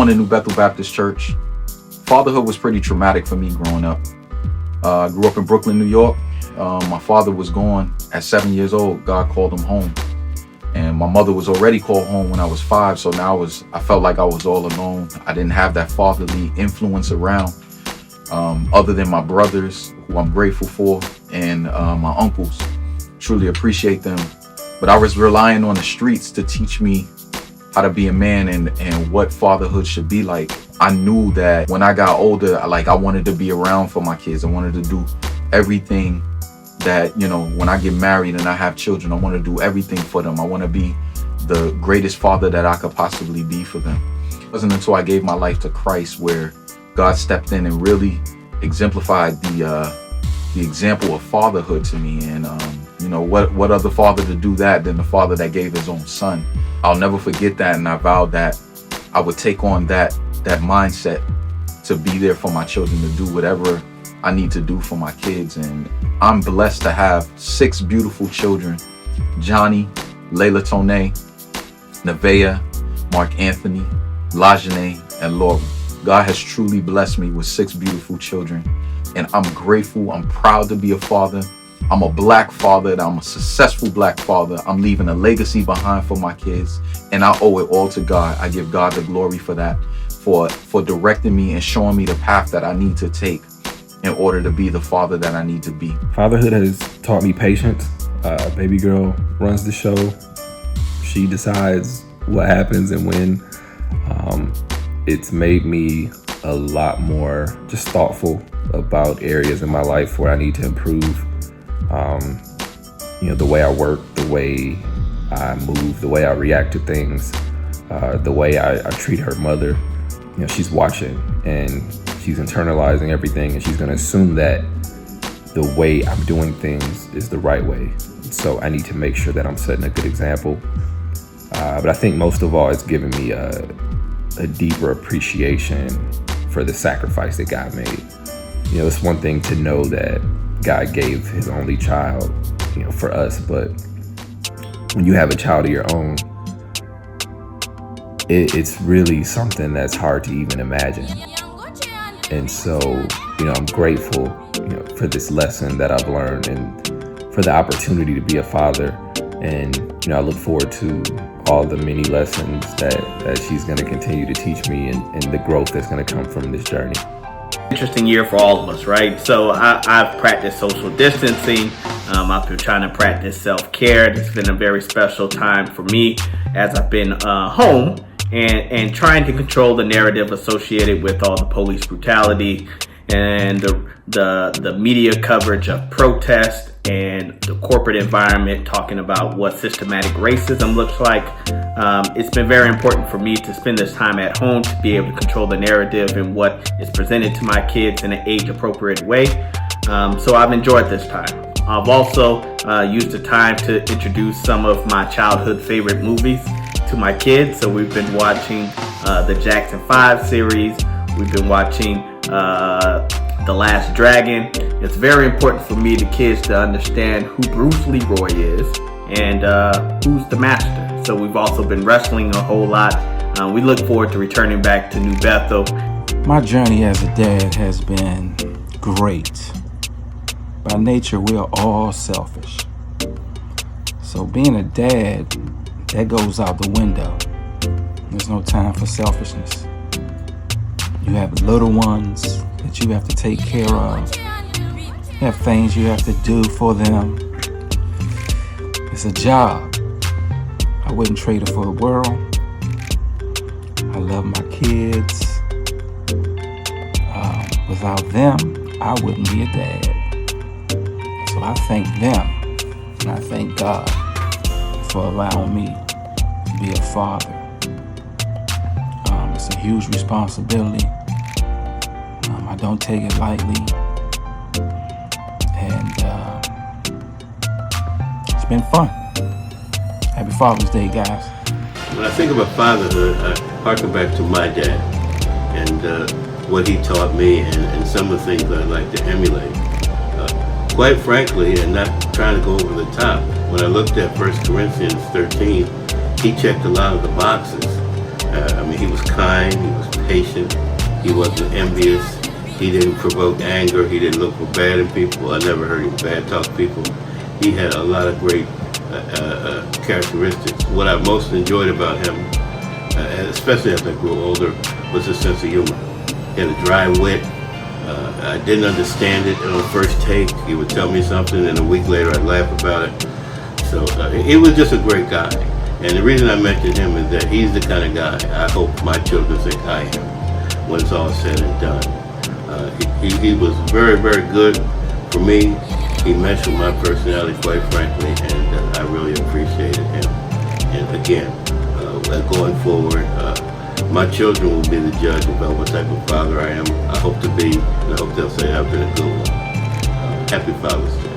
born in New Bethel Baptist Church. Fatherhood was pretty traumatic for me growing up. I grew up in Brooklyn, New York. My father was gone at 7 years old. God called him home. And my mother was already called home when I was 5. So now I felt like I was all alone. I didn't have that fatherly influence around, other than my brothers, who I'm grateful for, and my uncles. Truly appreciate them. But I was relying on the streets to teach me how to be a man and what fatherhood should be like. I knew that when I got older, I wanted to be around for my kids. I wanted to do everything that, when I get married and I have children, I want to do everything for them. I want to be the greatest father that I could possibly be for them. It wasn't until I gave my life to Christ where God stepped in and really exemplified the example of fatherhood to me. And what other father to do that than the father that gave his own son? I'll never forget that, and I vowed that I would take on that mindset to be there for my children, to do whatever I need to do for my kids. And I'm blessed to have 6 beautiful children: Johnnie, Layla Tone, Nevaeh, Mark Anthony, Lajane, and Laura. God has truly blessed me with 6 beautiful children, and I'm grateful. I'm proud to be a father. I'm a black father, and I'm a successful black father. I'm leaving a legacy behind for my kids, and I owe it all to God. I give God the glory for that, for directing me and showing me the path that I need to take in order to be the father that I need to be. Fatherhood has taught me patience. Baby girl runs the show. She decides what happens and when. It's made me a lot more just thoughtful about areas in my life where I need to improve. The way I work, the way I move, the way I react to things, the way I treat her mother. She's watching and she's internalizing everything, and she's going to assume that the way I'm doing things is the right way. So I need to make sure that I'm setting a good example. But I think most of all, it's given me a deeper appreciation for the sacrifice that God made. It's one thing to know that God gave his only child, for us, but when you have a child of your own, it's really something that's hard to even imagine. And so, I'm grateful, for this lesson that I've learned and for the opportunity to be a father. And, I look forward to all the many lessons that she's going to continue to teach me and the growth that's going to come from this journey. Interesting year for all of us, right? So I've practiced social distancing. I've been trying to practice self-care. It's been a very special time for me as I've been home and trying to control the narrative associated with all the police brutality and the media coverage of protest and the corporate environment talking about what systematic racism looks like. It's been very important for me to spend this time at home to be able to control the narrative and what is presented to my kids in an age-appropriate way. So I've enjoyed this time. I've also used the time to introduce some of my childhood favorite movies to my kids. So we've been watching the Jackson 5 series. We've been watching The Last Dragon. It's very important for me, the kids, to understand who Bruce Leroy is and who's the master. So we've also been wrestling a whole lot. We look forward to returning back to New Bethel. My journey as a dad has been great. By nature, we are all selfish. So being a dad, that goes out the window. There's no time for selfishness. You have little ones that you have to take care of. You have things you have to do for them. It's a job. I wouldn't trade it for the world. I love my kids. Without them, I wouldn't be a dad. So I thank them, and I thank God for allowing me to be a father. It's a huge responsibility. I don't take it lightly, and it's been fun. Happy Father's Day, guys. When I think about fatherhood, I harken back to my dad and what he taught me and some of the things that I'd like to emulate. Quite frankly, and not trying to go over the top, when I looked at 1 Corinthians 13, he checked a lot of the boxes I mean, he was kind, he was patient, he wasn't envious, he didn't provoke anger, he didn't look for bad in people. I never heard him bad talk people. He had a lot of great characteristics. What I most enjoyed about him, especially as I grew older, was his sense of humor. He had a dry wit. I didn't understand it on the first take. He would tell me something, and a week later I'd laugh about it. So he was just a great guy. And the reason I mentioned him is that he's the kind of guy I hope my children think I am when it's all said and done. He was very, very good for me. He meshed with my personality, quite frankly, and I really appreciated him. And again, going forward, my children will be the judge about what type of father I am. I hope to be, and I hope they'll say I've been a good one. Happy Father's Day.